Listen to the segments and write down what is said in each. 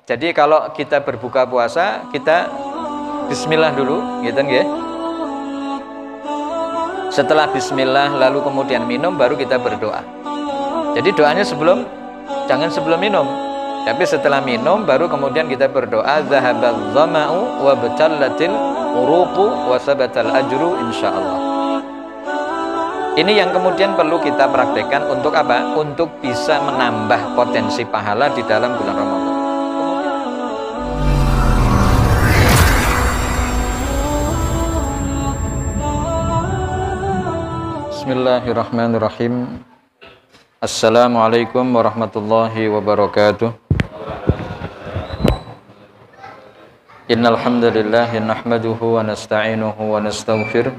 Jadi kalau kita berbuka puasa, kita bismillah dulu, gitu nggih. Setelah bismillah lalu kemudian minum, baru kita berdoa. Jadi doanya jangan sebelum minum, tapi setelah minum baru kemudian kita berdoa. Zahabal dhama'u wa batallatil uruqu wa sabatal ajru insyaallah. Ini yang kemudian perlu kita praktekkan untuk apa? Untuk bisa menambah potensi pahala di dalam bulan Ramadan. Bismillahirrahmanirrahim. Assalamualaikum warahmatullahi wabarakatuh. Innal hamdalillah nahmaduhu wa nasta'inuhu wa nastaghfiruh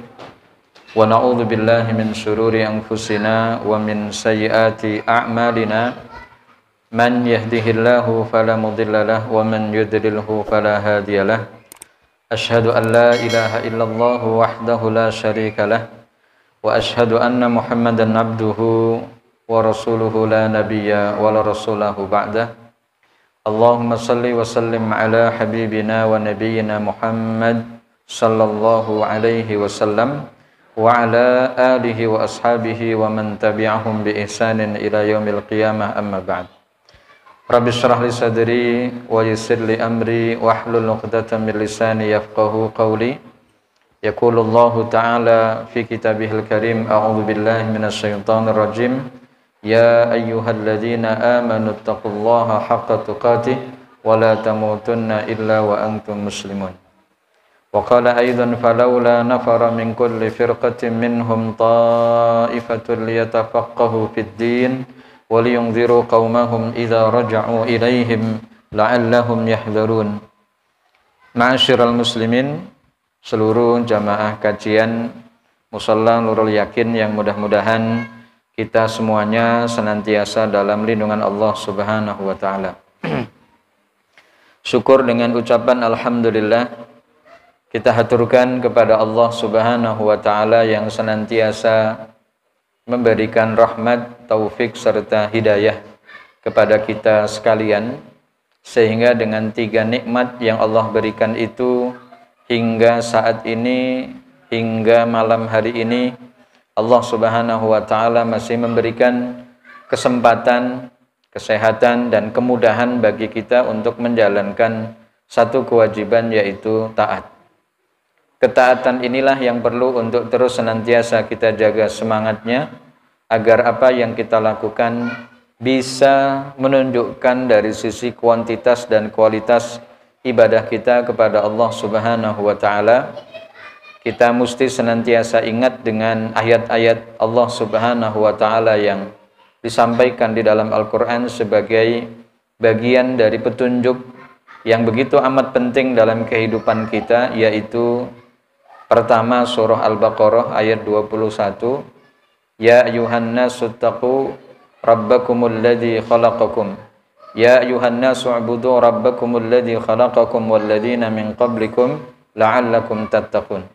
wa na'udzu billahi min shururi anfusina wa min sayyiati a'malina. Man yahdihillahu fala mudilla lahu wa man yudlilhu fala hadiyalah. Asyhadu an la ilaha illallah wahdahu la syarika lah wa asyhadu anna Muhammadan abduhu wa rasuluhu la nabiyya wa la rasulahu ba'dah. Allahumma salli wa sallim ala habibina wa nabiyyina Muhammad sallallahu alaihi wasallam wa ala alihi wa ashabihi wa man tabi'ahum bi ihsanin ila yaumil qiyamah, amma ba'd. Rabbi shrah li sadri wa yassir li amri wahlul 'uqdatam min lisani yafqahu qawli. Yaqulullahu ta'ala fi kitabihil karim, a'udzu billahi minasyaitonir rajim. Ya ayyuhalladzina amanu taqullaha haqqa tuqatih wa la tamutunna illa wa antum muslimun. Wa qala aidan falawla nafara min kulli firqatin minhum ta'ifatun liyatafaqahu fid din wa liyunziru qaumahum idza raja'u ilaihim la'allahum yahdharun. Ma'asyiral muslimin, seluruh jamaah kajian Musalla Nurul Yakin yang mudah-mudahan kita semuanya senantiasa dalam lindungan Allah Subhanahu wa taala. Syukur dengan ucapan alhamdulillah kita haturkan kepada Allah Subhanahu wa taala yang senantiasa memberikan rahmat, taufik serta hidayah kepada kita sekalian, sehingga dengan 3 nikmat yang Allah berikan itu hingga saat ini, hingga malam hari ini, Allah Subhanahu wa taala masih memberikan kesempatan, kesehatan dan kemudahan bagi kita untuk menjalankan satu kewajiban, yaitu taat. Ketaatan inilah yang perlu untuk terus senantiasa kita jaga semangatnya, agar apa yang kita lakukan bisa menunjukkan dari sisi kuantitas dan kualitas ibadah kita kepada Allah Subhanahu wa taala. Kita mesti senantiasa ingat dengan ayat-ayat Allah Subhanahu wa taala yang disampaikan di dalam Al-Qur'an sebagai bagian dari petunjuk yang begitu amat penting dalam kehidupan kita, yaitu pertama surah Al-Baqarah ayat 21. Ya ayyuhan nasu taqu rabbakumul ladzi khalaqakum. Ya ayyuhan nasu ubudu rabbakumul ladzi khalaqakum wal ladzina min qablikum la'allakum tattaqun.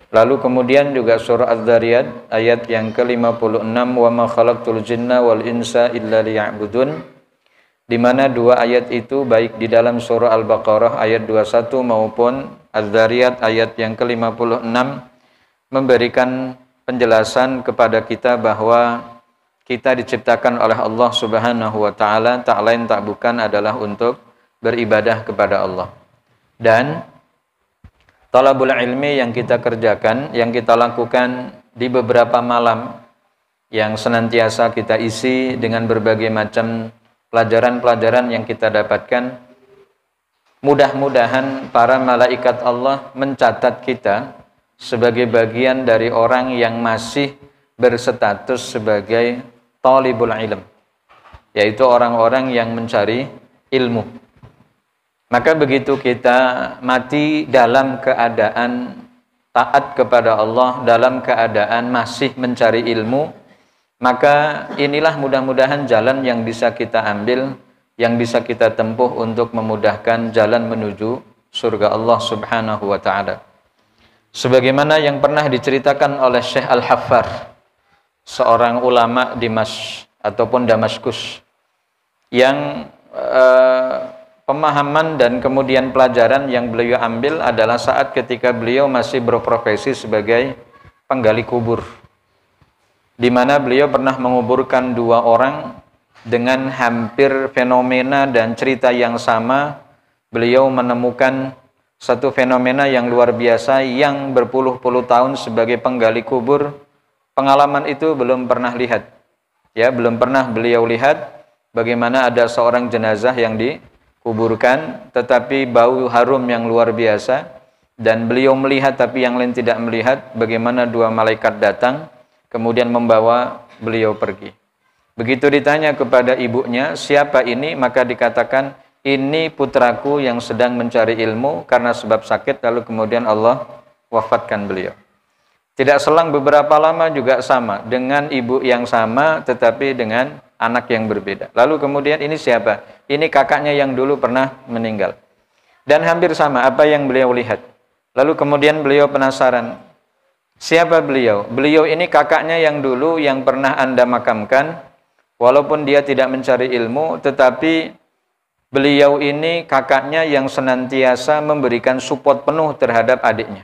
Lalu kemudian juga surah Az-Zariyat ayat yang ke-56, wa ma khalaqtul jinna wal insa illa liya'budun, di mana 2 ayat itu baik di dalam surah Al-Baqarah ayat 21 maupun Az-Zariyat ayat yang ke-56 memberikan penjelasan kepada kita bahwa kita diciptakan oleh Allah Subhanahu wa taala tak lain tak bukan adalah untuk beribadah kepada Allah. Dan talabul ilmi yang kita kerjakan, yang kita lakukan di beberapa malam yang senantiasa kita isi dengan berbagai macam pelajaran-pelajaran yang kita dapatkan, mudah-mudahan para malaikat Allah mencatat kita sebagai bagian dari orang yang masih berstatus sebagai talibul ilm, yaitu orang-orang yang mencari ilmu. Maka begitu kita mati dalam keadaan taat kepada Allah, dalam keadaan masih mencari ilmu, maka inilah mudah-mudahan jalan yang bisa kita ambil, yang bisa kita tempuh untuk memudahkan jalan menuju surga Allah Subhanahu wa taala. Sebagaimana yang pernah diceritakan oleh Syekh Al-Haffar, seorang ulama Damaskus, yang pemahaman dan kemudian pelajaran yang beliau ambil adalah saat ketika beliau masih berprofesi sebagai penggali kubur, di mana beliau pernah menguburkan 2 orang dengan hampir fenomena dan cerita yang sama. Beliau menemukan satu fenomena yang luar biasa yang berpuluh-puluh tahun sebagai penggali kubur, pengalaman itu belum pernah lihat. Ya, belum pernah beliau lihat bagaimana ada seorang jenazah yang dikuburkan tetapi bau harum yang luar biasa, dan beliau melihat tapi yang lain tidak melihat bagaimana 2 malaikat datang kemudian membawa beliau pergi. Begitu ditanya kepada ibunya, siapa ini? Maka dikatakan, ini putraku yang sedang mencari ilmu karena sebab sakit, lalu kemudian Allah wafatkan beliau. Tidak selang beberapa lama juga sama, dengan ibu yang sama tetapi dengan anak yang berbeda. Lalu kemudian ini siapa? Ini kakaknya yang dulu pernah meninggal. Dan hampir sama apa yang beliau lihat. Lalu kemudian beliau penasaran, siapa beliau? Beliau ini kakaknya yang dulu yang pernah Anda makamkan, walaupun dia tidak mencari ilmu, tetapi beliau ini kakaknya yang senantiasa memberikan support penuh terhadap adiknya.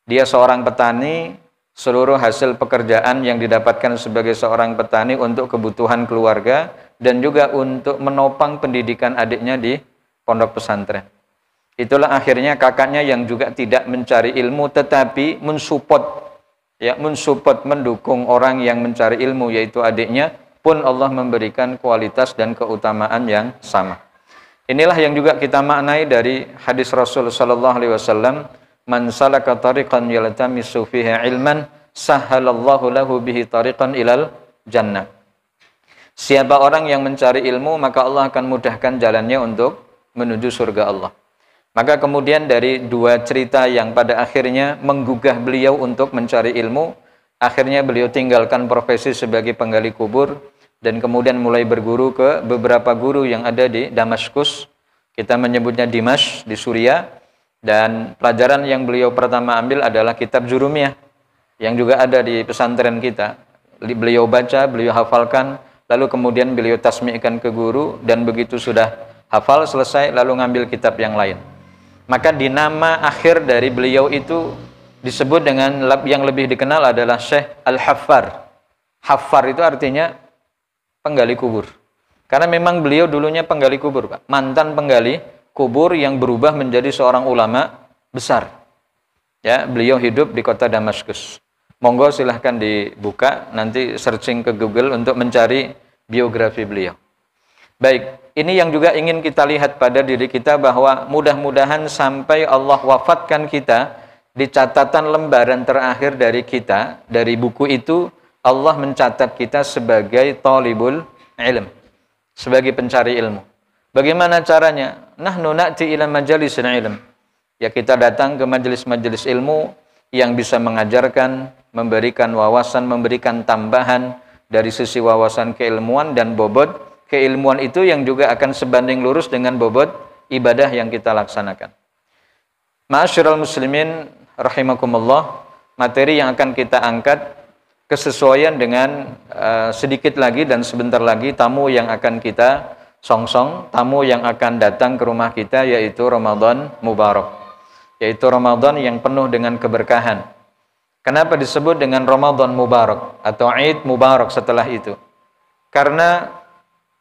Dia seorang petani, seluruh hasil pekerjaan yang didapatkan sebagai seorang petani untuk kebutuhan keluarga dan juga untuk menopang pendidikan adiknya di pondok pesantren. Itulah akhirnya kakaknya yang juga tidak mencari ilmu tetapi mensupport, mendukung orang yang mencari ilmu, yaitu adiknya, pun Allah memberikan kualitas dan keutamaan yang sama. Inilah yang juga kita maknai dari hadis Rasul sallallahu alaihi wasallam, man salaka tariqan yaltamisu fihi ilman sahhalallahu lahu bihi tariqan ilal jannah. Siapa orang yang mencari ilmu, maka Allah akan mudahkan jalannya untuk menuju surga Allah. Maka kemudian dari 2 cerita yang pada akhirnya menggugah beliau untuk mencari ilmu, akhirnya beliau tinggalkan profesi sebagai penggali kubur dan kemudian mulai berguru ke beberapa guru yang ada di Damaskus. Kita menyebutnya Dimash di Suriah, dan pelajaran yang beliau pertama ambil adalah kitab Jurumiyah yang juga ada di pesantren kita. Beliau baca, beliau hafalkan, lalu kemudian beliau tasmi'kan ke guru, dan begitu sudah hafal selesai lalu ngambil kitab yang lain. Maka di nama akhir dari beliau itu disebut dengan yang lebih dikenal adalah Syekh Al-Haffar. Haffar itu artinya penggali kubur. Karena memang beliau dulunya penggali kubur, Pak. Mantan penggali kubur yang berubah menjadi seorang ulama besar. Ya, beliau hidup di kota Damaskus. Monggo silahkan dibuka, nanti searching ke Google untuk mencari biografi beliau. Baik, ini yang juga ingin kita lihat pada diri kita, bahwa mudah-mudahan sampai Allah wafatkan kita, di catatan lembaran terakhir dari kita, dari buku itu, Allah mencatat kita sebagai talibul ilm, sebagai pencari ilmu. Bagaimana caranya? Nahnu na'ti ila majalisil ilm. Ya, kita datang ke majelis-majelis ilmu yang bisa mengajarkan, memberikan wawasan, memberikan tambahan dari sisi wawasan keilmuan dan bobot keilmuan itu yang juga akan sebanding lurus dengan bobot ibadah yang kita laksanakan. Ma'asyiral muslimin rahimakumullah, materi yang akan kita angkat kesesuaian dengan sedikit lagi dan sebentar lagi tamu yang akan kita songsong, tamu yang akan datang ke rumah kita, yaitu Ramadan Mubarak, yaitu Ramadan yang penuh dengan keberkahan. Kenapa disebut dengan Ramadan Mubarak atau Eid Mubarak setelah itu? Karena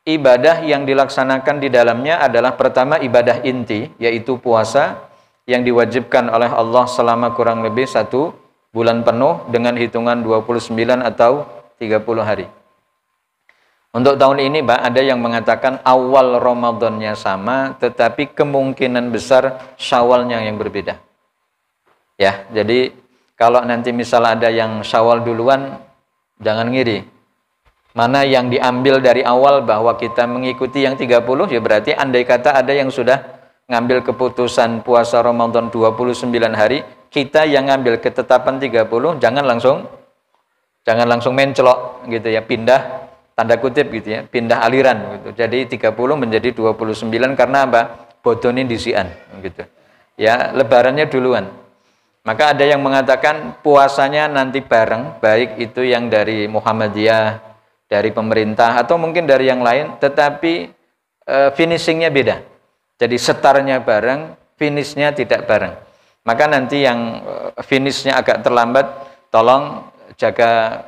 ibadah yang dilaksanakan di dalamnya adalah pertama ibadah inti, yaitu puasa yang diwajibkan oleh Allah selama kurang lebih 1 bulan penuh dengan hitungan 29 atau 30 hari. Untuk tahun ini, Pak, ada yang mengatakan awal Ramadannya sama, tetapi kemungkinan besar Syawalnya yang berbeda. Ya, jadi kalau nanti misal ada yang Syawal duluan, jangan ngiri. Mana yang diambil dari awal bahwa kita mengikuti yang 30, ya berarti andai kata ada yang sudah ngambil keputusan puasa Ramadan 29 hari, kita yang ngambil ketetapan 30, jangan langsung mencelok gitu ya, pindah tanda kutip gitu ya, pindah aliran gitu. Jadi 30 menjadi 29 karena apa? Bodoni disian gitu. Ya, lebarannya duluan. Maka ada yang mengatakan puasanya nanti bareng, baik itu yang dari Muhammadiyah, dari pemerintah atau mungkin dari yang lain, tetapi finishingnya beda. Jadi startnya bareng, finishnya tidak bareng. Maka nanti yang finishnya agak terlambat, tolong jaga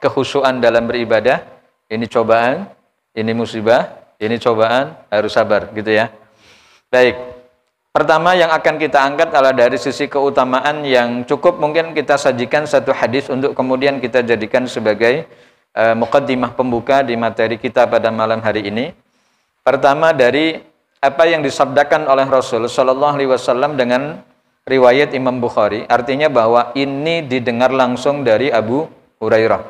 kekhusyuan dalam beribadah. Ini cobaan, ini musibah, ini cobaan, harus sabar gitu ya. Baik. Pertama yang akan kita angkat adalah dari sisi keutamaan yang cukup mungkin kita sajikan satu hadis untuk kemudian kita jadikan sebagai muqaddimah pembuka di materi kita pada malam hari ini. Pertama dari apa yang disabdakan oleh Rasul Shallallahu Alaihi Wasallam dengan riwayat Imam Bukhari, artinya bahwa ini didengar langsung dari Abu Hurairah.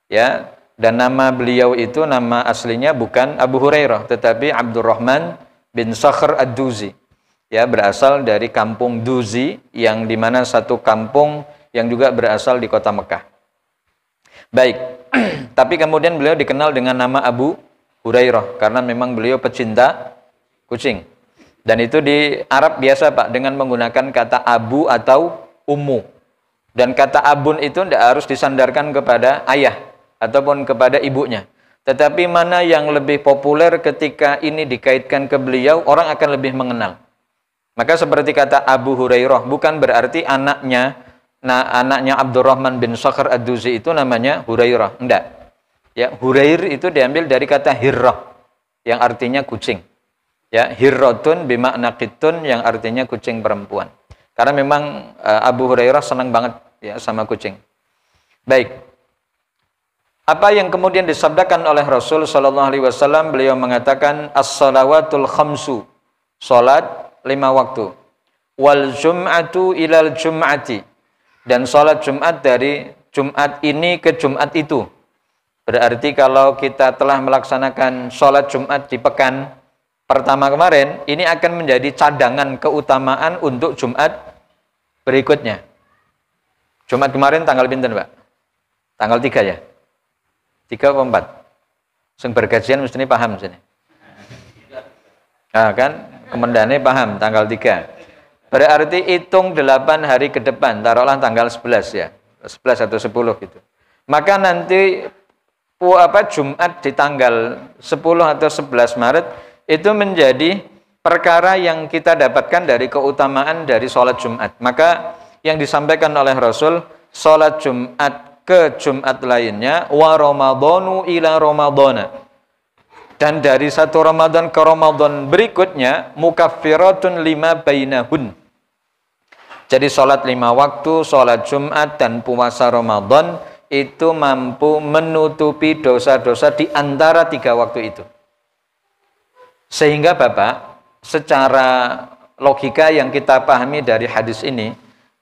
Ya, dan nama beliau itu nama aslinya bukan Abu Hurairah, tetapi Abdurrahman bin Sakhr ad-Duzi. Ya, berasal dari kampung Duzi, yang dimana satu kampung yang juga berasal di kota Mekah. Baik, tapi kemudian beliau dikenal dengan nama Abu Hurairah karena memang beliau pecinta kucing. Dan itu di Arab biasa Pak, dengan menggunakan kata abu atau ummu. Dan kata abun itu tidak harus disandarkan kepada ayah ataupun kepada ibunya. Tetapi mana yang lebih populer ketika ini dikaitkan ke beliau, orang akan lebih mengenal. Maka seperti kata Abu Hurairah, bukan berarti anaknya Abdurrahman bin Sakhr ad-Duzi itu namanya Hurairah. Enggak. Ya, Hurair itu diambil dari kata hirrah yang artinya kucing. Ya, hirratun bimakna qitun yang artinya kucing perempuan. Karena memang Abu Hurairah senang banget ya sama kucing. Baik. Apa yang kemudian disabdakan oleh Rasul sallallahu alaihi wasallam, beliau mengatakan as-shalawatul khamsu. Salat 5 waktu. Wal jum'atu ilal jum'ati. Dan salat Jumat dari Jumat ini ke Jumat itu. Berarti kalau kita telah melaksanakan salat Jumat di pekan pertama kemarin, ini akan menjadi cadangan keutamaan untuk Jumat berikutnya. Jumat kemarin tanggal pinten, Pak? Tanggal 3 ya? 3 atau 4? Sing bergajian mesti paham sini. Nah, kan kemendane paham tanggal 3. Berarti hitung 8 hari ke depan, taruhlah tanggal 11 ya. 11 atau 10 gitu. Maka nanti Jumat di tanggal 10 atau 11 Maret itu menjadi perkara yang kita dapatkan dari keutamaan dari sholat Jumat. Maka yang disampaikan oleh Rasul, sholat Jumat ke Jumat lainnya, wa Ramadhanu ila Ramadhana. Dan dari satu Ramadan ke Ramadan berikutnya, mukaffiratun lima bainahun. Jadi sholat 5 waktu, sholat Jumat dan puasa Ramadan itu mampu menutupi dosa-dosa di antara 3 waktu itu. Sehingga Bapak, secara logika yang kita pahami dari hadis ini,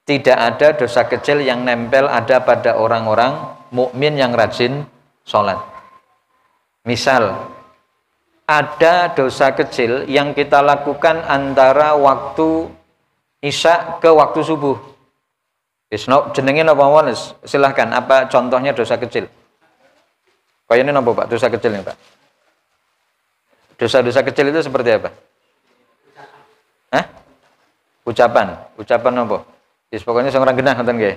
tidak ada dosa kecil yang nempel ada pada orang-orang mukmin yang rajin sholat. Misal, ada dosa kecil yang kita lakukan antara waktu Isya ke waktu subuh. Jenengin apa wanes? Silahkan, apa contohnya dosa kecil? Kayaknya apa Pak, dosa kecil nih Pak? Dosa-dosa kecil itu seperti apa? Hah? Ucapan apa? Pokoknya orang genah ngoten nggih.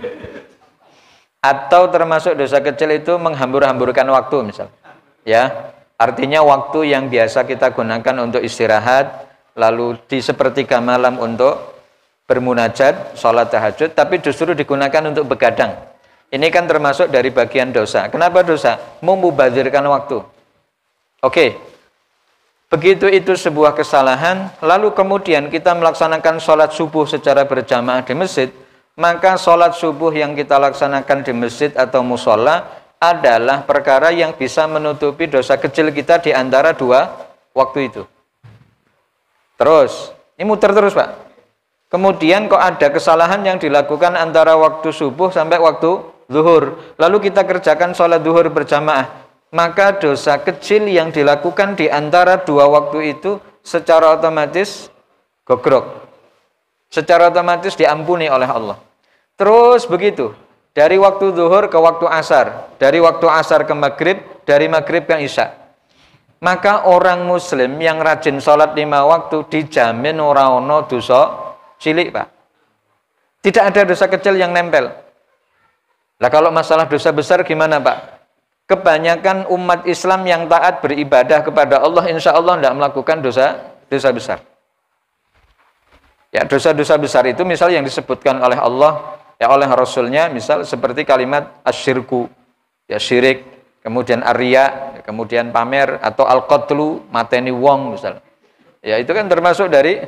Atau termasuk dosa kecil itu menghambur-hamburkan waktu misal. Ya. Artinya waktu yang biasa kita gunakan untuk istirahat, lalu di sepertiga malam untuk bermunajat, sholat tahajud, tapi justru digunakan untuk begadang. Ini kan termasuk dari bagian dosa. Kenapa dosa? Memubazirkan waktu. Oke. Begitu itu sebuah kesalahan, lalu kemudian kita melaksanakan sholat subuh secara berjamaah di masjid, maka sholat subuh yang kita laksanakan di masjid atau musola adalah perkara yang bisa menutupi dosa kecil kita di antara 2 waktu itu. Terus, ini muter terus Pak. Kemudian kok ada kesalahan yang dilakukan antara waktu subuh sampai waktu zuhur. Lalu kita kerjakan sholat zuhur berjamaah. Maka dosa kecil yang dilakukan di antara 2 waktu itu secara otomatis gogrok. Secara otomatis diampuni oleh Allah. Terus begitu. Dari waktu zuhur ke waktu asar, dari waktu asar ke maghrib, dari maghrib ke isya. Maka orang muslim yang rajin sholat 5 waktu dijamin ora ono dosa cilik Pak. Tidak ada dosa kecil yang nempel. Lah kalau masalah dosa besar gimana Pak? kebanyakan umat Islam yang taat beribadah kepada Allah, insya Allah tidak melakukan dosa besar. Ya, dosa-dosa besar itu misal yang disebutkan oleh Allah, ya oleh Rasulnya, misal seperti kalimat asyirku, ya syirik, kemudian arya, kemudian pamer, atau al-qatlu, mateni wong misal. Ya itu kan termasuk dari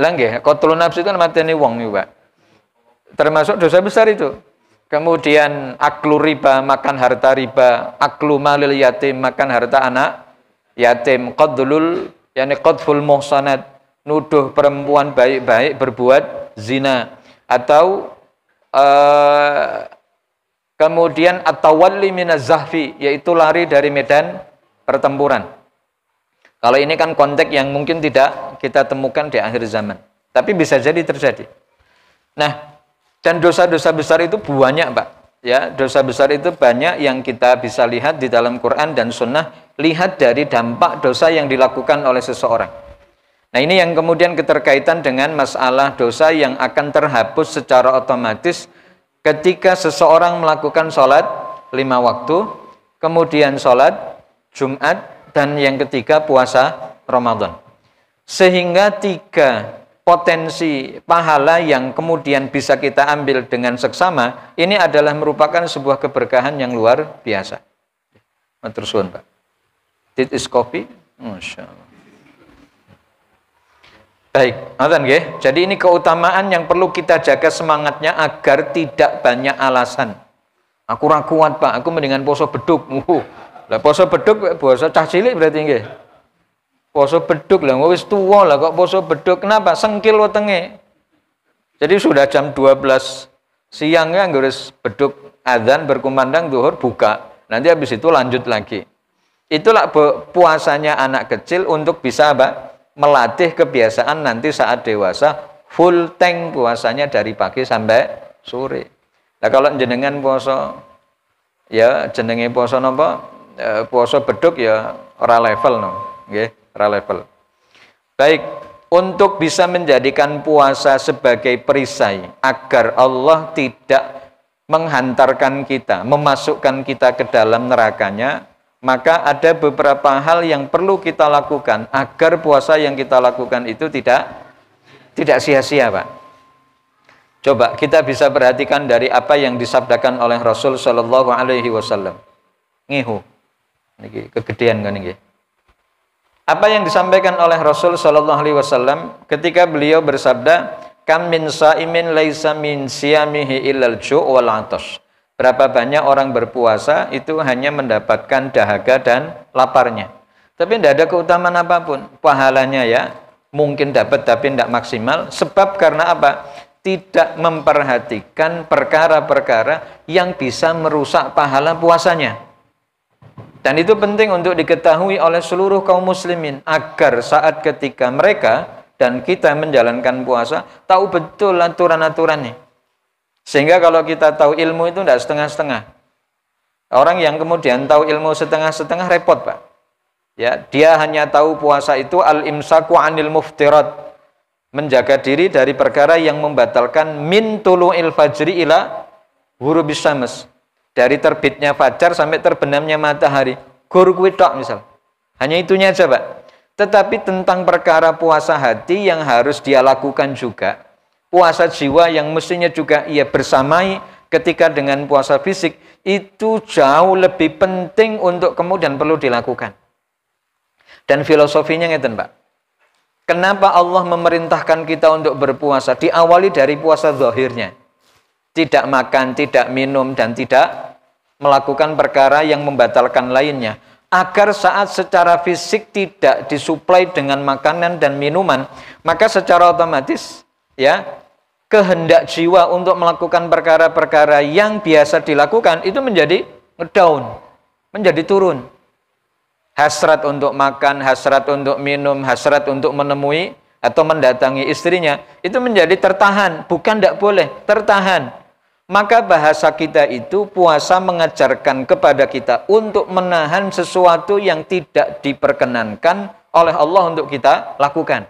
langgih, qatlu nafsi itu mateni wong nih Pak. Termasuk dosa besar itu. Kemudian aklu riba, makan harta riba, aklu malil yatim, makan harta anak yatim, qadlul, yani qadful muhsanat, nuduh perempuan baik-baik berbuat zina, atau kemudian at-tawalli minaz zahfi, yaitu lari dari medan pertempuran. Kalau ini kan konteks yang mungkin tidak kita temukan di akhir zaman, tapi bisa jadi terjadi. Nah, dan dosa-dosa besar itu banyak, Pak. Ya, dosa besar itu banyak yang kita bisa lihat di dalam Quran dan Sunnah. Lihat dari dampak dosa yang dilakukan oleh seseorang. Nah, ini yang kemudian keterkaitan dengan masalah dosa yang akan terhapus secara otomatis ketika seseorang melakukan sholat 5 waktu, kemudian sholat Jumat, dan yang ketiga puasa Ramadan. Sehingga 3 potensi pahala yang kemudian bisa kita ambil dengan seksama, ini adalah merupakan sebuah keberkahan yang luar biasa. Matur suwun, Pak. This is kopi. Masya Allah. Baik, ngoten nggih. Jadi ini keutamaan yang perlu kita jaga semangatnya agar tidak banyak alasan. Aku ora kuat, Pak. Aku mendingan poso beduk. Lah poso beduk poso cah cilik berarti nggih. Poso beduk lah, wis tua lah kok poso beduk. Kenapa? Sengkil wetenge. Jadi sudah jam 12 siang ya, ngurus beduk adzan berkumandang zuhur buka. Nanti habis itu lanjut lagi. Itulah puasanya anak kecil untuk bisa apa? Melatih kebiasaan nanti saat dewasa full tank puasanya dari pagi sampai sore. Nah kalau jenengan poso ya jenenge poso napa? Poso beduk ya ora level no. Nggih. Level. Baik, untuk bisa menjadikan puasa sebagai perisai agar Allah tidak menghantarkan kita, memasukkan kita ke dalam nerakanya, maka ada beberapa hal yang perlu kita lakukan agar puasa yang kita lakukan itu tidak sia-sia, Pak. Coba kita bisa perhatikan dari apa yang disabdakan oleh Rasul Shallallahu Alaihi Wasallam. Ngihu, niki kegedean kan niki. Apa yang disampaikan oleh Rasul Shallallahu Alaihi Wasallam ketika beliau bersabda, "Kam min saimin laisa min siyamihi illal ju' wal 'atash." Berapa banyak orang berpuasa itu hanya mendapatkan dahaga dan laparnya, tapi tidak ada keutamaan apapun. Pahalanya ya mungkin dapat tapi tidak maksimal. Sebab karena apa? Tidak memperhatikan perkara-perkara yang bisa merusak pahala puasanya. Dan itu penting untuk diketahui oleh seluruh kaum muslimin agar saat ketika mereka dan kita menjalankan puasa tahu betul aturan-aturannya. Sehingga kalau kita tahu ilmu itu tidak setengah-setengah. Orang yang kemudian tahu ilmu setengah-setengah repot, Pak. Ya, dia hanya tahu puasa itu al-imsaku 'anil muftirat, menjaga diri dari perkara yang membatalkan min tulu'il fajri ila ghurubis syams. Dari terbitnya fajar sampai terbenamnya matahari, guru kuwi tok misal. Hanya itunya aja, Pak. Tetapi tentang perkara puasa hati yang harus dia lakukan juga, puasa jiwa yang mestinya juga ia bersamai ketika dengan puasa fisik, itu jauh lebih penting untuk kemudian perlu dilakukan. Dan filosofinya ngeten, Pak. Kenapa Allah memerintahkan kita untuk berpuasa? Diawali dari puasa zahirnya. Tidak makan, tidak minum, dan tidak melakukan perkara yang membatalkan lainnya. Agar saat secara fisik tidak disuplai dengan makanan dan minuman, maka secara otomatis ya kehendak jiwa untuk melakukan perkara-perkara yang biasa dilakukan itu menjadi ngedown, menjadi turun. Hasrat untuk makan, hasrat untuk minum, hasrat untuk menemui atau mendatangi istrinya, itu menjadi tertahan, bukan tidak boleh, tertahan. Maka bahasa kita itu puasa mengajarkan kepada kita untuk menahan sesuatu yang tidak diperkenankan oleh Allah untuk kita lakukan.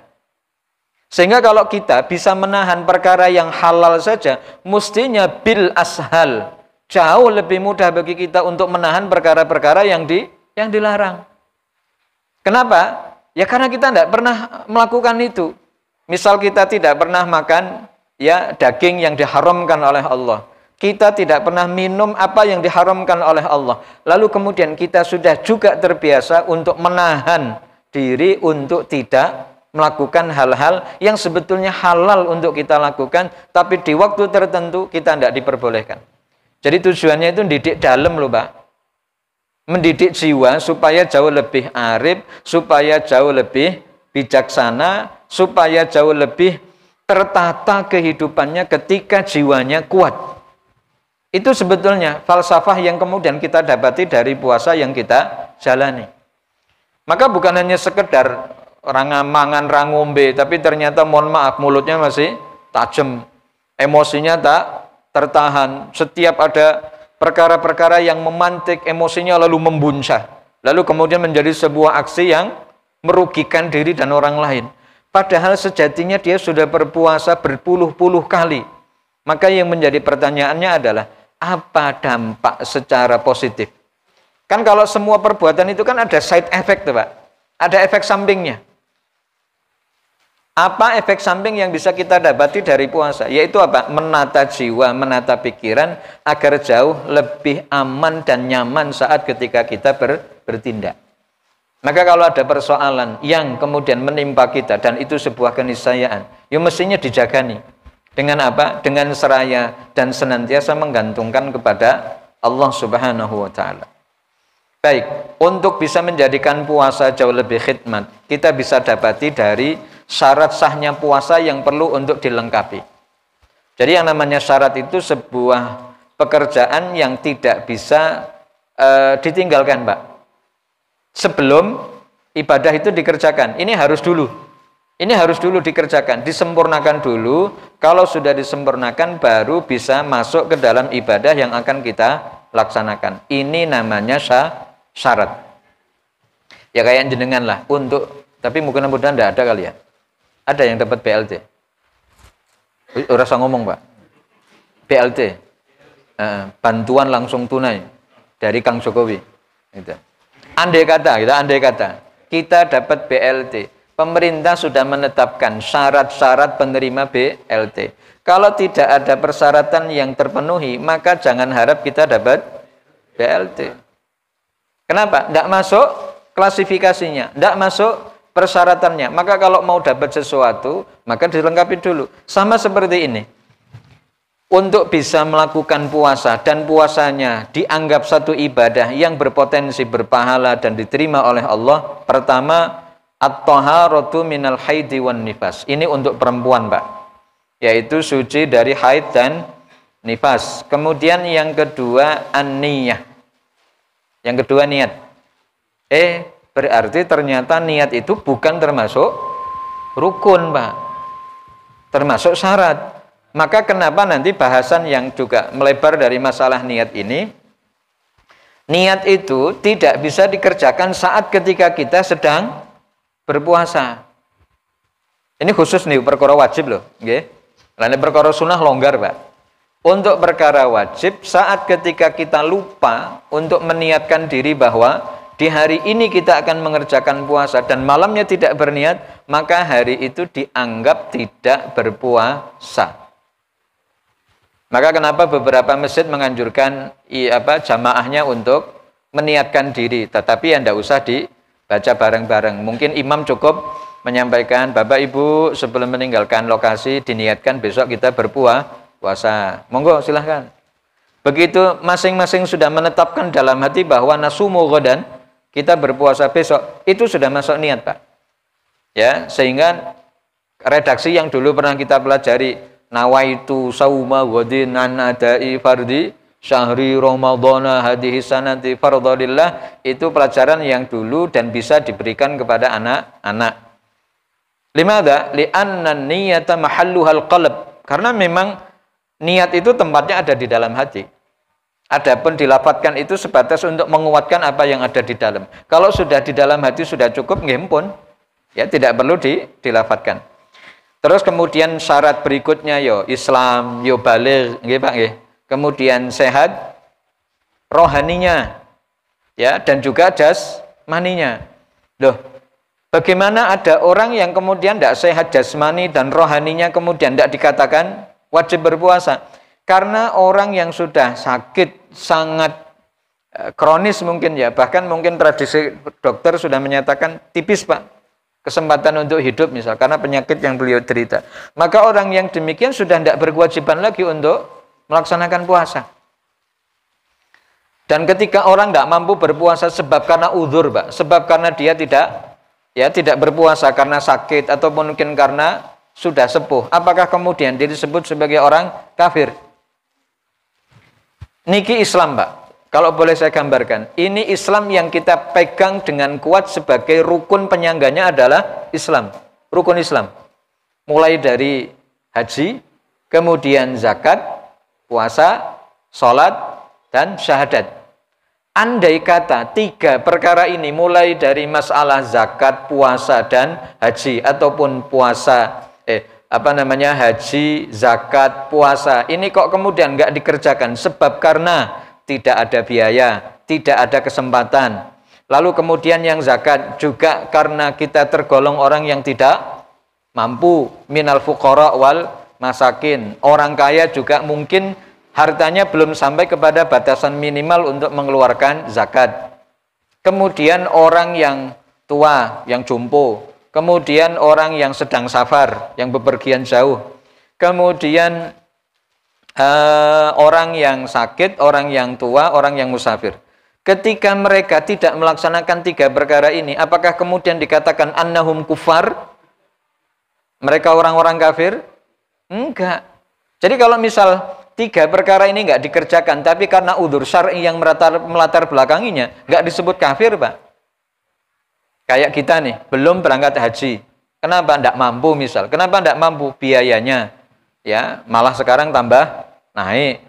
Sehingga kalau kita bisa menahan perkara yang halal saja, mestinya bil ashal, jauh lebih mudah bagi kita untuk menahan perkara-perkara yang dilarang. Kenapa? Ya karena kita tidak pernah melakukan itu. Misal kita tidak pernah makan ya daging yang diharamkan oleh Allah. Kita tidak pernah minum apa yang diharamkan oleh Allah. Lalu kemudian kita sudah juga terbiasa untuk menahan diri untuk tidak melakukan hal-hal yang sebetulnya halal untuk kita lakukan, tapi di waktu tertentu kita tidak diperbolehkan. Jadi tujuannya itu didik dalam loh Pak. Mendidik jiwa supaya jauh lebih arif, supaya jauh lebih bijaksana, supaya jauh lebih tertata kehidupannya ketika jiwanya kuat. Itu sebetulnya falsafah yang kemudian kita dapati dari puasa yang kita jalani. Maka bukan hanya sekedar mangan rangombe, tapi ternyata mohon maaf mulutnya masih tajam, emosinya tak tertahan. Setiap ada perkara-perkara yang memantik emosinya lalu membuncah, lalu kemudian menjadi sebuah aksi yang merugikan diri dan orang lain. Padahal sejatinya dia sudah berpuasa berpuluh-puluh kali. Maka yang menjadi pertanyaannya adalah, apa dampak secara positif? Kan kalau semua perbuatan itu kan ada side effect tuh Pak. Ada efek sampingnya. Apa efek samping yang bisa kita dapati dari puasa? Yaitu apa? Menata jiwa, menata pikiran agar jauh lebih aman dan nyaman saat ketika kita bertindak. Maka kalau ada persoalan yang kemudian menimpa kita dan itu sebuah keniscayaan, ya mestinya dijagani. Dengan apa? Dengan seraya dan senantiasa menggantungkan kepada Allah Subhanahu wa taala. Baik, untuk bisa menjadikan puasa jauh lebih khidmat, kita bisa dapati dari syarat sahnya puasa yang perlu untuk dilengkapi. Jadi yang namanya syarat itu sebuah pekerjaan yang tidak bisa ditinggalkan, Pak. Sebelum ibadah itu dikerjakan, ini harus dulu dikerjakan, disempurnakan dulu. Kalau sudah disempurnakan baru bisa masuk ke dalam ibadah yang akan kita laksanakan. Ini namanya syarat. Ya kayak jenengan lah tapi mudah-mudahan tidak ada kali ya. Ada yang dapat BLT? Ora usah ngomong Pak. BLT, bantuan langsung tunai dari Kang Jokowi. Gitu. Andai kata kita dapat BLT, pemerintah sudah menetapkan syarat-syarat penerima BLT. Kalau tidak ada persyaratan yang terpenuhi, maka jangan harap kita dapat BLT. Kenapa? Tidak masuk klasifikasinya, tidak masuk persyaratannya. Maka kalau mau dapat sesuatu, maka dilengkapi dulu. Sama seperti ini. Untuk bisa melakukan puasa dan puasanya dianggap satu ibadah yang berpotensi berpahala dan diterima oleh Allah, pertama at-taharatu minal haidi wan nifas. Ini untuk perempuan, Pak. Yaitu suci dari haid dan nifas. Kemudian yang kedua an-niyah. Yang kedua niat. Berarti ternyata niat itu bukan termasuk rukun, Pak. Termasuk syarat. Maka kenapa nanti bahasan yang juga melebar dari masalah niat ini? Niat itu tidak bisa dikerjakan saat ketika kita sedang berpuasa. Ini khusus nih perkara wajib loh, nggih. Lain perkara sunnah longgar, Pak. Untuk perkara wajib saat ketika kita lupa untuk meniatkan diri bahwa di hari ini kita akan mengerjakan puasa dan malamnya tidak berniat, maka hari itu dianggap tidak berpuasa. Maka kenapa beberapa masjid menganjurkan jamaahnya untuk meniatkan diri, tetapi ya tidak usah dibaca bareng-bareng. Mungkin imam cukup menyampaikan, Bapak Ibu sebelum meninggalkan lokasi diniatkan besok kita berpuasa. Monggo silahkan. Begitu masing-masing sudah menetapkan dalam hati bahwa nasumu ghadan, kita berpuasa besok, itu sudah masuk niat, Pak. Ya, sehingga redaksi yang dulu pernah kita pelajari, nawaitu sauma ghadin an adai fardi syahri ramadhana hadhihi sanati fardhalillah, itu pelajaran yang dulu dan bisa diberikan kepada anak-anak. Limadha? Li'anna niyata mahalluhal qalb. Karena memang niat itu tempatnya ada di dalam hati. Adapun dilafatkan itu sebatas untuk menguatkan apa yang ada di dalam. Kalau sudah di dalam hati sudah cukup, nggih pun, ya tidak perlu dilafatkan. Terus kemudian syarat berikutnya Islam, baligh, nggih Pak nggih. Kemudian sehat rohaninya, ya, dan juga jasmaninya. Loh, bagaimana ada orang yang kemudian tidak sehat jasmani dan rohaninya kemudian tidak dikatakan wajib berpuasa? Karena orang yang sudah sakit sangat kronis mungkin ya, bahkan mungkin tradisi dokter sudah menyatakan tipis Pak kesempatan untuk hidup misal karena penyakit yang beliau derita. Maka orang yang demikian sudah tidak berkewajiban lagi untuk melaksanakan puasa. Dan ketika orang tidak mampu berpuasa sebab karena uzur Pak, sebab karena dia tidak berpuasa karena sakit ataupun mungkin karena sudah sepuh, apakah kemudian dia disebut sebagai orang kafir? Niki Islam Pak, kalau boleh saya gambarkan, ini Islam yang kita pegang dengan kuat sebagai rukun penyangganya adalah Islam, rukun Islam. Mulai dari haji, kemudian zakat, puasa, sholat, dan syahadat. Andai kata 3 perkara ini mulai dari masalah zakat, puasa, dan haji, ataupun haji, zakat, puasa, ini kok kemudian nggak dikerjakan sebab karena tidak ada biaya, tidak ada kesempatan. Lalu kemudian yang zakat juga karena kita tergolong orang yang tidak mampu, minal fuqara wal masakin. Orang kaya juga mungkin hartanya belum sampai kepada batasan minimal untuk mengeluarkan zakat. Kemudian orang yang tua, yang jompo, kemudian orang yang sedang safar, yang bepergian jauh, kemudian orang yang sakit, orang yang tua, orang yang musafir. Ketika mereka tidak melaksanakan 3 perkara ini, apakah kemudian dikatakan annahum kufar? Mereka orang-orang kafir? Enggak. Jadi kalau misal 3 perkara ini enggak dikerjakan, tapi karena udzur syar'i yang melatar belakanginya, enggak disebut kafir, Pak. Kayak kita nih, belum berangkat haji. Kenapa enggak mampu misal? Kenapa enggak mampu? Biayanya. Ya, malah sekarang tambah naik.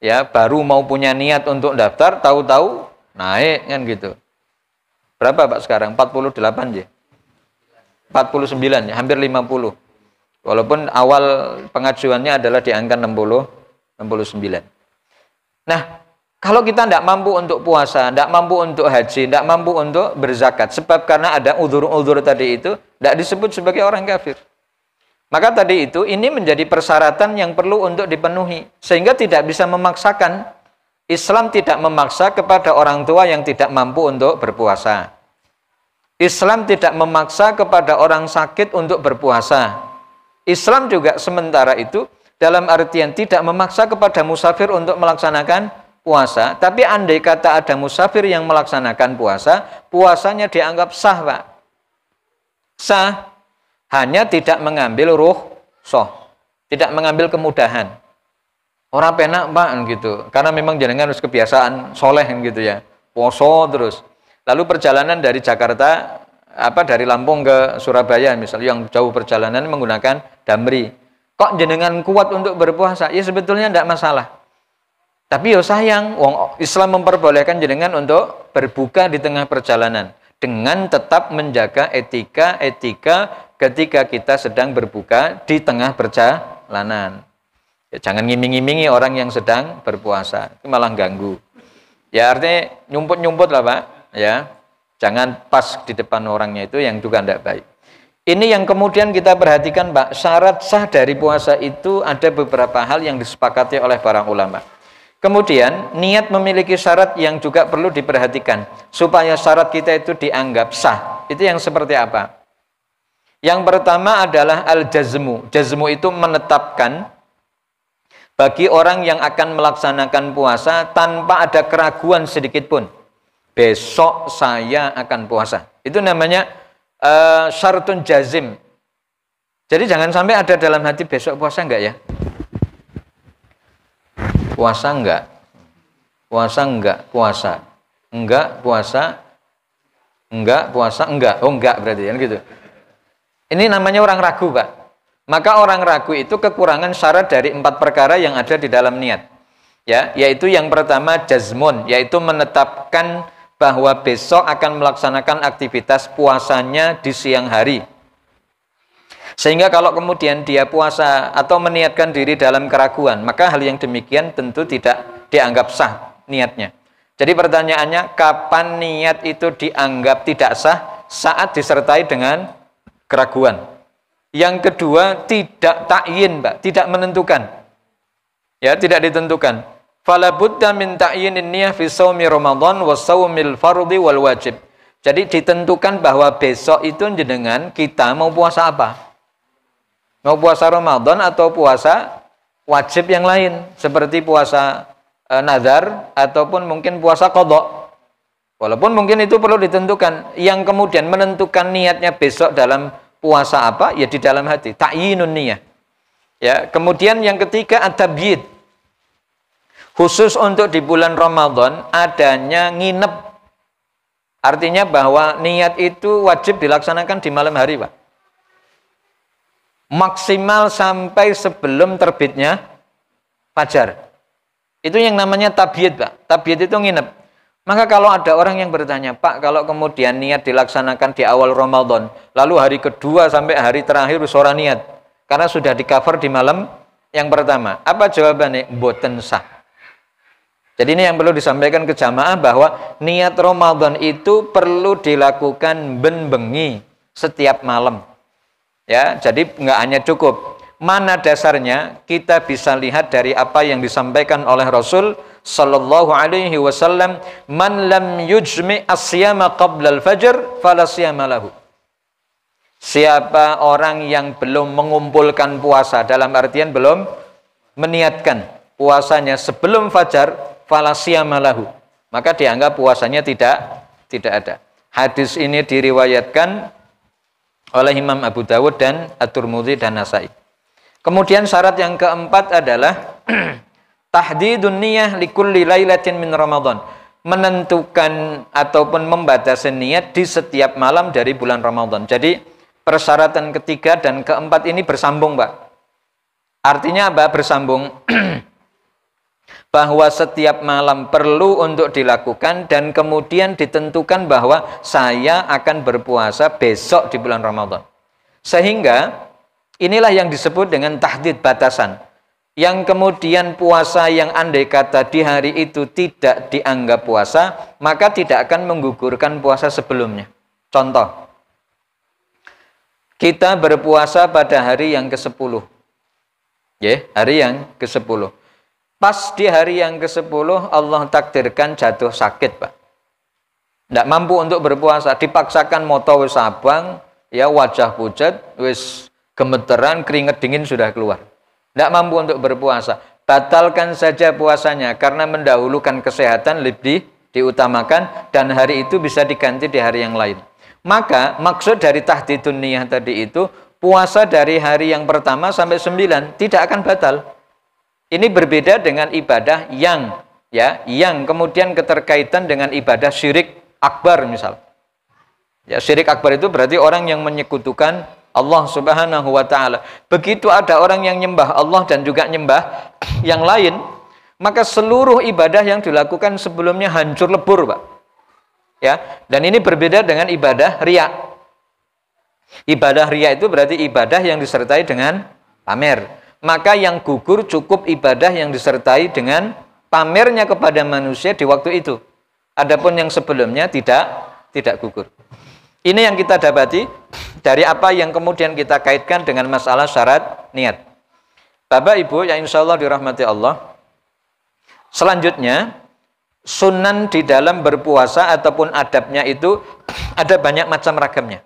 Ya, baru mau punya niat untuk daftar, tahu-tahu naik kan gitu. Berapa Pak sekarang? 48 ya? 49 ya, hampir 50. Walaupun awal pengajuannya adalah di angka 69. Nah, kalau kita tidak mampu untuk puasa, tidak mampu untuk haji, tidak mampu untuk berzakat, sebab karena ada uzur-uzur tadi itu, tidak disebut sebagai orang kafir. Maka tadi itu, ini menjadi persyaratan yang perlu untuk dipenuhi. Sehingga tidak bisa memaksakan, Islam tidak memaksa kepada orang tua yang tidak mampu untuk berpuasa. Islam tidak memaksa kepada orang sakit untuk berpuasa. Islam juga sementara itu, dalam artian tidak memaksa kepada musafir untuk melaksanakan puasa, tapi andai kata ada musafir yang melaksanakan puasa, puasanya dianggap sah, Pak. Sah, hanya tidak mengambil rukhsah, tidak mengambil kemudahan. Orang penak, Pak, gitu. Karena memang jenengan harus kebiasaan soleh gitu ya. Poso terus. Lalu perjalanan dari Jakarta, dari Lampung ke Surabaya misalnya, yang jauh perjalanan menggunakan damri. Kok jenengan kuat untuk berpuasa? Ya sebetulnya tidak masalah. Tapi ya sayang, Islam memperbolehkan jenengan untuk berbuka di tengah perjalanan dengan tetap menjaga etika ketika kita sedang berbuka di tengah perjalanan. Ya, jangan ngiming-ngimingi orang yang sedang berpuasa, itu malah ganggu. Ya artinya nyumput-nyumput lah Pak. Ya, jangan pas di depan orangnya, itu yang juga tidak baik. Ini yang kemudian kita perhatikan Pak, syarat sah dari puasa itu ada beberapa hal yang disepakati oleh para ulama. Kemudian, niat memiliki syarat yang juga perlu diperhatikan, supaya syarat kita itu dianggap sah. Itu yang seperti apa? Yang pertama adalah al-jazmu. Jazmu itu menetapkan bagi orang yang akan melaksanakan puasa tanpa ada keraguan sedikit pun. Besok saya akan puasa. Itu namanya syaratun jazim. Jadi jangan sampai ada dalam hati besok puasa enggak ya? Puasa enggak? Puasa enggak? Puasa. Enggak puasa. Enggak puasa enggak. Oh enggak berarti kan gitu. Ini namanya orang ragu, Pak. Maka orang ragu itu kekurangan syarat dari 4 perkara yang ada di dalam niat. Ya, yaitu yang pertama jazmun, yaitu menetapkan bahwa besok akan melaksanakan aktivitas puasanya di siang hari. Sehingga kalau kemudian dia puasa atau meniatkan diri dalam keraguan, maka hal yang demikian tentu tidak dianggap sah niatnya. Jadi pertanyaannya, kapan niat itu dianggap tidak sah? Saat disertai dengan keraguan. Yang kedua, tidak ta'yin, Pak, tidak menentukan. Ya, tidak ditentukan. Fala budda min ta'yinin niyah fi shaumi Ramadan wa shaumil fardhi wal wajib. Jadi ditentukan bahwa besok itu jenengan kita mau puasa apa? Mau puasa Ramadan atau puasa wajib yang lain, seperti puasa nazar ataupun mungkin puasa qadha. Walaupun mungkin itu perlu ditentukan. Yang kemudian menentukan niatnya besok dalam puasa apa? Ya di dalam hati, ta'yinun niyah. Ya, kemudian yang ketiga at-tabyid. Khusus untuk di bulan Ramadan adanya nginep. Artinya bahwa niat itu wajib dilaksanakan di malam hari, Pak. Maksimal sampai sebelum terbitnya fajar. Itu yang namanya tabyid, Pak. Tabyid itu nginep. Maka kalau ada orang yang bertanya, Pak, kalau kemudian niat dilaksanakan di awal Ramadan, lalu hari kedua sampai hari terakhir ora niat, karena sudah di-cover di malam yang pertama. Apa jawabannya? Mboten sah. Jadi ini yang perlu disampaikan ke jamaah bahwa niat Ramadan itu perlu dilakukan ben bengi setiap malam. Ya, jadi nggak hanya cukup. Mana dasarnya? Kita bisa lihat dari apa yang disampaikan oleh Rasul sallallahu alaihi wasallam, man lam yujmi as-siyama qabla al-fajr fala siyama lahu. Siapa orang yang belum mengumpulkan puasa, dalam artian belum meniatkan puasanya sebelum fajar, fala siyama lahu, maka dianggap puasanya tidak ada. Hadis ini diriwayatkan oleh Imam Abu Dawud dan At-Tirmidzi dan Nasai. Kemudian syarat yang keempat adalah tahdidun niyah likulli lailatin min Ramadan. Menentukan ataupun membatasi niat di setiap malam dari bulan Ramadan. Jadi persyaratan ketiga dan keempat ini bersambung, Pak. Artinya apa? Bersambung. Bahwa setiap malam perlu untuk dilakukan dan kemudian ditentukan bahwa saya akan berpuasa besok di bulan Ramadan. Sehingga inilah yang disebut dengan tahdid, batasan. Yang kemudian puasa yang andai kata di hari itu tidak dianggap puasa, maka tidak akan menggugurkan puasa sebelumnya. Contoh, kita berpuasa pada hari yang ke-10. Ya, hari yang ke-10. Pas di hari yang ke-10 Allah takdirkan jatuh sakit, Pak. Tidak mampu untuk berpuasa, dipaksakan moto wis abang, ya wajah pucat, wis gemeteran, keringat dingin sudah keluar. Tidak mampu untuk berpuasa. Batalkan saja puasanya karena mendahulukan kesehatan lebih diutamakan dan hari itu bisa diganti di hari yang lain. Maka maksud dari tahdidun niyah tadi itu puasa dari hari yang pertama sampai 9 tidak akan batal. Ini berbeda dengan ibadah yang kemudian keterkaitan dengan ibadah syirik akbar misal. Ya, syirik akbar itu berarti orang yang menyekutukan Allah Subhanahu wa taala. Begitu ada orang yang nyembah Allah dan juga nyembah yang lain, maka seluruh ibadah yang dilakukan sebelumnya hancur lebur, Pak. Ya, dan ini berbeda dengan ibadah riya. Ibadah riya itu berarti ibadah yang disertai dengan pamer. Maka yang gugur cukup ibadah yang disertai dengan pamernya kepada manusia di waktu itu. Adapun yang sebelumnya tidak gugur. Ini yang kita dapati dari apa yang kemudian kita kaitkan dengan masalah syarat niat. Bapak Ibu yang insya Allah dirahmati Allah. Selanjutnya, sunan di dalam berpuasa ataupun adabnya itu ada banyak macam ragamnya.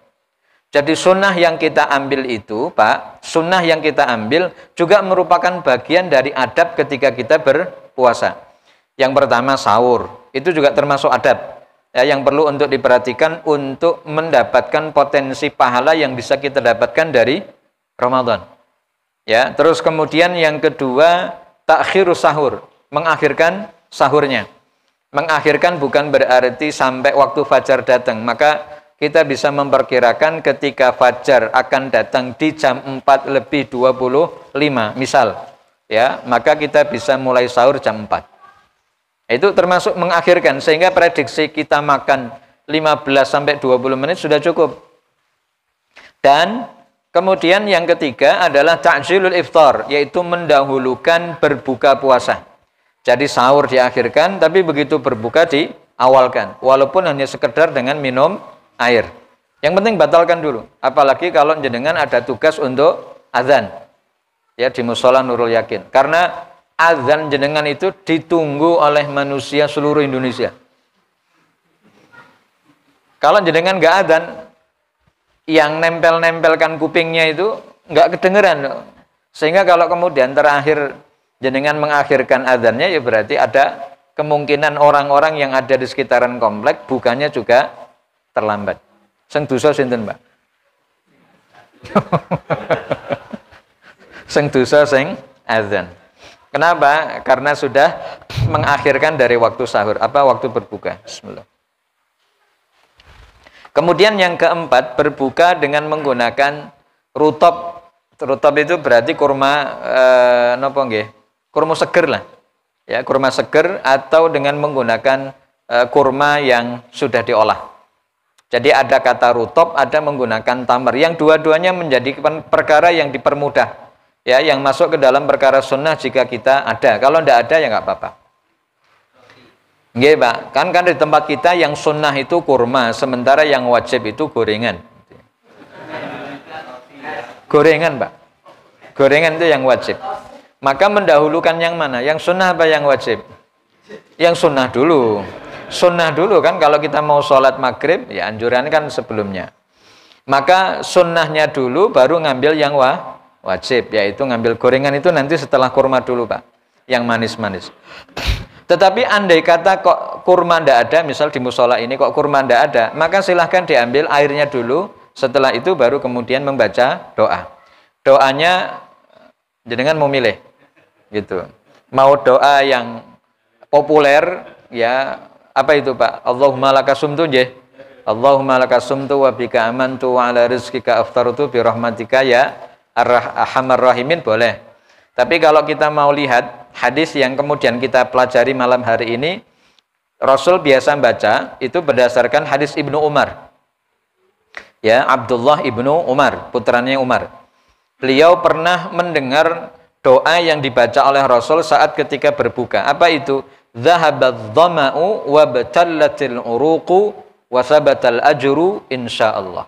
Jadi sunnah yang kita ambil itu, Pak, sunnah yang kita ambil juga merupakan bagian dari adab ketika kita berpuasa. Yang pertama sahur, itu juga termasuk adab. Ya, yang perlu untuk diperhatikan untuk mendapatkan potensi pahala yang bisa kita dapatkan dari Ramadan. Ya, terus kemudian yang kedua takhirus sahur, mengakhirkan sahurnya. Mengakhirkan bukan berarti sampai waktu fajar datang, maka kita bisa memperkirakan ketika fajar akan datang di jam 4:25 misal, ya, maka kita bisa mulai sahur jam 4. Itu termasuk mengakhirkan, sehingga prediksi kita makan 15-20 menit sudah cukup. Dan kemudian yang ketiga adalah ta'jilul iftar, yaitu mendahulukan berbuka puasa. Jadi sahur diakhirkan, tapi begitu berbuka diawalkan. Walaupun hanya sekedar dengan minum air. Yang penting batalkan dulu. Apalagi kalau jenengan ada tugas untuk azan. Ya, di Mushola Nurul Yakin. Karena azan jenengan itu ditunggu oleh manusia seluruh Indonesia. Kalau jenengan nggak azan, yang nempel-nempelkan kupingnya itu nggak kedengeran. Sehingga kalau kemudian terakhir jenengan mengakhirkan azannya, ya berarti ada kemungkinan orang-orang yang ada di sekitaran komplek bukannya juga terlambat. Sing dosa sinten, Mbak? Sing dosa sing azan. Kenapa? Karena sudah mengakhirkan dari waktu sahur, waktu berbuka. Bismillah. Kemudian yang keempat, berbuka dengan menggunakan rutop. Rutop itu berarti kurma napa nggih? Kurma seger lah. Ya, kurma seger atau dengan menggunakan kurma yang sudah diolah. Jadi ada kata rutop, ada menggunakan tamar. Yang dua-duanya menjadi perkara yang dipermudah. Ya, yang masuk ke dalam perkara sunnah jika kita ada. Kalau tidak ada ya nggak apa-apa. Nggih, Pak. Kan di tempat kita yang sunnah itu kurma, sementara yang wajib itu gorengan. Gorengan, Pak. Gorengan itu yang wajib. Maka mendahulukan yang mana? Yang sunnah apa yang wajib? Yang sunnah dulu. Sunnah dulu kan, kalau kita mau sholat maghrib, ya anjuran kan sebelumnya. Maka sunnahnya dulu, baru ngambil yang wajib, yaitu ngambil gorengan itu nanti setelah kurma dulu, Pak. Yang manis-manis. Tetapi andai kata kok kurma ndak ada, misal di musola ini kok kurma ndak ada, maka silahkan diambil airnya dulu, setelah itu baru kemudian membaca doa. Doanya jenengan mau milih, gitu. Mau doa yang populer, ya apa itu, Pak? Allahumma lakasumtu nggih. Allahumma lakasumtu wa bika amantu wa ala rizkika aftarutu bi rahmatika ya arhamar rahimin, boleh. Tapi kalau kita mau lihat hadis yang kemudian kita pelajari malam hari ini, Rasul biasa baca itu berdasarkan hadis Ibnu Umar. Ya, Abdullah Ibnu Umar, putranya Umar. Beliau pernah mendengar doa yang dibaca oleh Rasul saat ketika berbuka. Apa itu? Zahabadz dhama'u wa batallatil uruqu wa sabatal ajru insyaallah.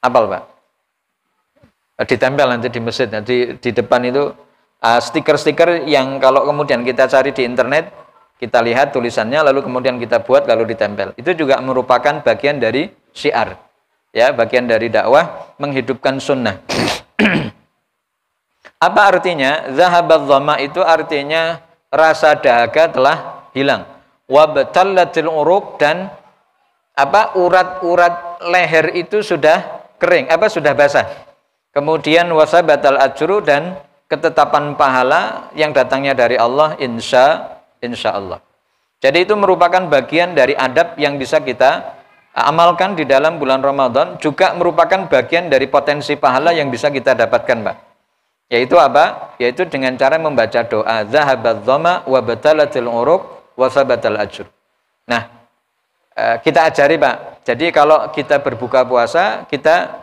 Apal, Pak? Ditempel nanti di masjid, nanti di depan itu stiker-stiker yang kalau kemudian kita cari di internet, kita lihat tulisannya, lalu kemudian kita buat, lalu ditempel. Itu juga merupakan bagian dari syiar, ya, bagian dari dakwah menghidupkan sunnah. Apa artinya? Zahabadz dhama itu artinya rasa dahaga telah hilang. Wa batallatil uruq, dan urat-urat leher itu sudah kering, sudah basah. Kemudian wasabatal ajru, dan ketetapan pahala yang datangnya dari Allah insya Allah. Jadi itu merupakan bagian dari adab yang bisa kita amalkan di dalam bulan Ramadan, juga merupakan bagian dari potensi pahala yang bisa kita dapatkan, Pak. Yaitu apa? Yaitu dengan cara membaca doa zahabadz dhama wa batalatil uruq wa sabatal ajr. Nah, kita ajari, Pak. Jadi kalau kita berbuka puasa, kita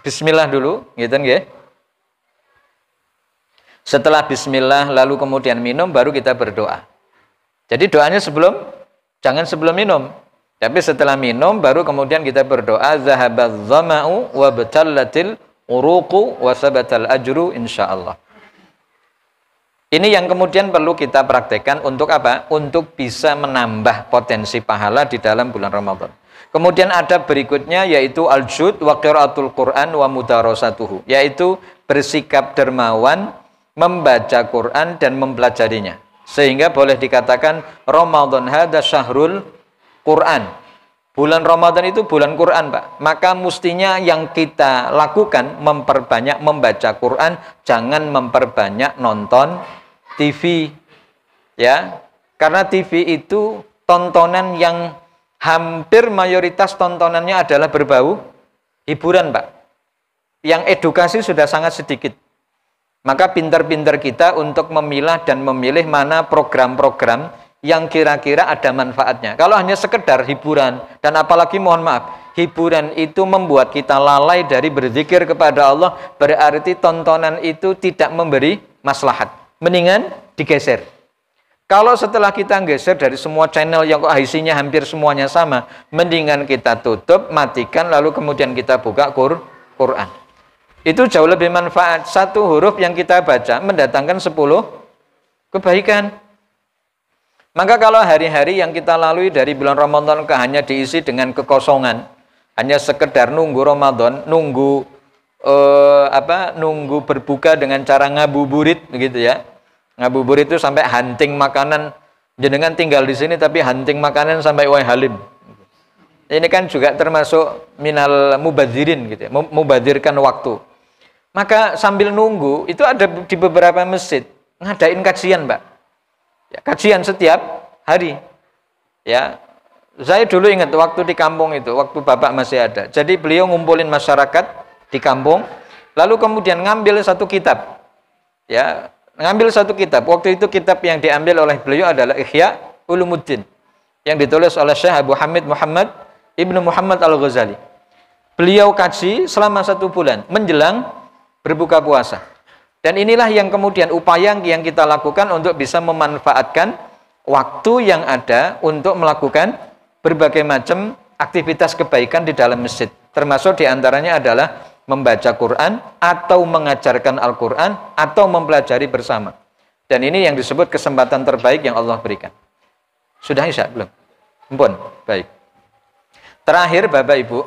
bismillah dulu, gitu nggih. Setelah bismillah lalu kemudian minum, baru kita berdoa. Jadi doanya jangan sebelum minum. Tapi setelah minum baru kemudian kita berdoa zahabadz dhama'u wa batallatil uruqu wa sabatal ajru insyaallah. Ini yang kemudian perlu kita praktekkan untuk apa? Untuk bisa menambah potensi pahala di dalam bulan Ramadan. Kemudian ada berikutnya, yaitu al-jud wa qiraatul Quran wa mudarasatuhu, yaitu bersikap dermawan, membaca Quran dan mempelajarinya. Sehingga boleh dikatakan Ramadan hadza syahrul Quran. Bulan Ramadan itu bulan Quran, Pak. Maka mestinya yang kita lakukan memperbanyak membaca Quran, jangan memperbanyak nonton TV. Ya. Karena TV itu tontonan yang hampir mayoritas tontonannya adalah berbau hiburan, Pak. Yang edukasi sudah sangat sedikit. Maka pintar-pintar kita untuk memilah dan memilih mana program-program yang kira-kira ada manfaatnya. Kalau hanya sekedar hiburan, dan apalagi mohon maaf, hiburan itu membuat kita lalai dari berzikir kepada Allah, berarti tontonan itu tidak memberi maslahat. Mendingan digeser. Kalau setelah kita geser dari semua channel yang kok isinya hampir semuanya sama, mendingan kita tutup, matikan, lalu kemudian kita buka Quran. Itu jauh lebih manfaat. Satu huruf yang kita baca mendatangkan 10 kebaikan. Maka kalau hari-hari yang kita lalui dari bulan Ramadan hanya diisi dengan kekosongan, hanya sekedar nunggu Ramadan, nunggu berbuka dengan cara ngabuburit begitu ya. Ngabuburit itu sampai hunting makanan, jenengan tinggal di sini tapi hunting makanan sampai wae halim. Ini kan juga termasuk minal mubadzirin gitu ya, mubadirkan waktu. Maka sambil nunggu itu ada di beberapa masjid ngadain kajian, Mbak. Ya, kajian setiap hari. Ya, saya dulu ingat waktu di kampung itu, waktu bapak masih ada. Jadi beliau ngumpulin masyarakat di kampung, lalu kemudian ngambil satu kitab. Ya, ngambil satu kitab. Waktu itu kitab yang diambil oleh beliau adalah Ihya Ulumuddin, yang ditulis oleh Syekh Abu Hamid Muhammad Ibnu Muhammad Al-Ghazali. Beliau kaji selama 1 bulan menjelang berbuka puasa. Dan inilah yang kemudian upaya yang kita lakukan untuk bisa memanfaatkan waktu yang ada untuk melakukan berbagai macam aktivitas kebaikan di dalam masjid. Termasuk diantaranya adalah membaca Quran atau mengajarkan Al-Quran atau mempelajari bersama. Dan ini yang disebut kesempatan terbaik yang Allah berikan. Sudah Isya? Belum? Ampun, baik. Terakhir Bapak Ibu,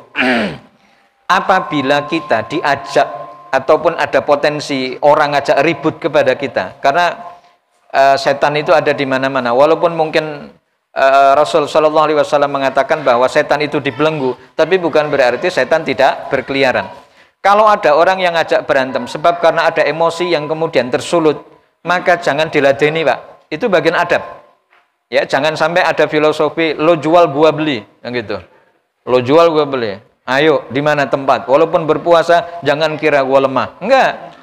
apabila kita diajak ataupun ada potensi orang ngajak ribut kepada kita, karena setan itu ada di mana-mana. Walaupun mungkin Rasul Shallallahu Alaihi Wasallam mengatakan bahwa setan itu dibelenggu, tapi bukan berarti setan tidak berkeliaran. Kalau ada orang yang ngajak berantem sebab karena ada emosi yang kemudian tersulut, maka jangan diladeni, Pak. Itu bagian adab. Ya, jangan sampai ada filosofi lo jual gua beli, yang gitu. Lo jual gua beli. Ayo, di mana tempat? Walaupun berpuasa, jangan kira gua lemah. Enggak.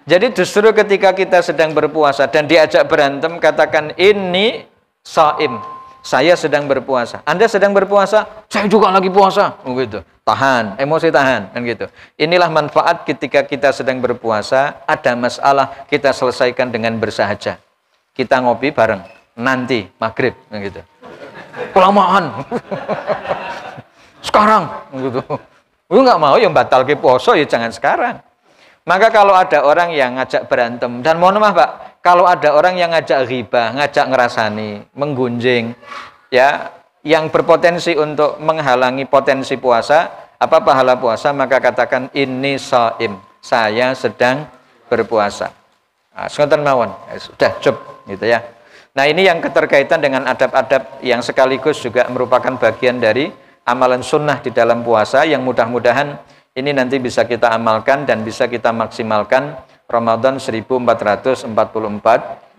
Jadi justru ketika kita sedang berpuasa dan diajak berantem, katakan ini shaim. Saya sedang berpuasa. Anda sedang berpuasa, saya juga lagi puasa. Begitu. Tahan, emosi tahan, kan gitu. Inilah manfaat ketika kita sedang berpuasa, ada masalah kita selesaikan dengan bersahaja. Kita ngopi bareng nanti maghrib, kan gitu. Kelamaan. Sekarang gitu. Lu nggak mau yang batal ke poso ya jangan sekarang. Maka kalau ada orang yang ngajak berantem, dan mohon maaf Pak, kalau ada orang yang ngajak ghibah, ngajak ngerasani, menggunjing, ya, yang berpotensi untuk menghalangi potensi puasa, apa pahala puasa, maka katakan ini shaim, saya sedang berpuasa. Nah, sebentar mawon, sudah cukup gitu ya. Nah, ini yang keterkaitan dengan adab-adab yang sekaligus juga merupakan bagian dari amalan sunnah di dalam puasa yang mudah-mudahan ini nanti bisa kita amalkan dan bisa kita maksimalkan Ramadan 1444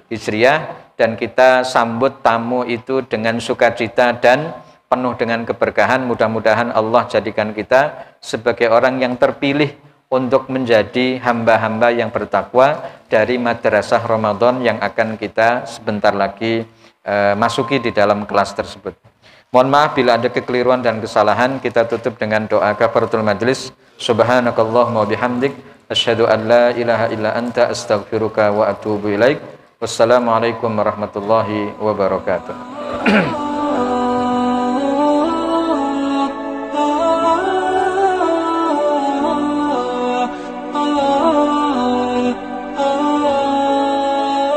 Hijriah, dan kita sambut tamu itu dengan sukacita dan penuh dengan keberkahan. Mudah-mudahan Allah jadikan kita sebagai orang yang terpilih untuk menjadi hamba-hamba yang bertakwa dari madrasah Ramadan yang akan kita sebentar lagi masuki di dalam kelas tersebut. Mohon maaf bila ada kekeliruan dan kesalahan. Kita tutup dengan doa kafaratul majlis. Subhanakallahumma bihamdik asyhadu an la ilaha illa anta astaghfiruka wa atubu ilaik. Wassalamualaikum warahmatullahi wabarakatuh.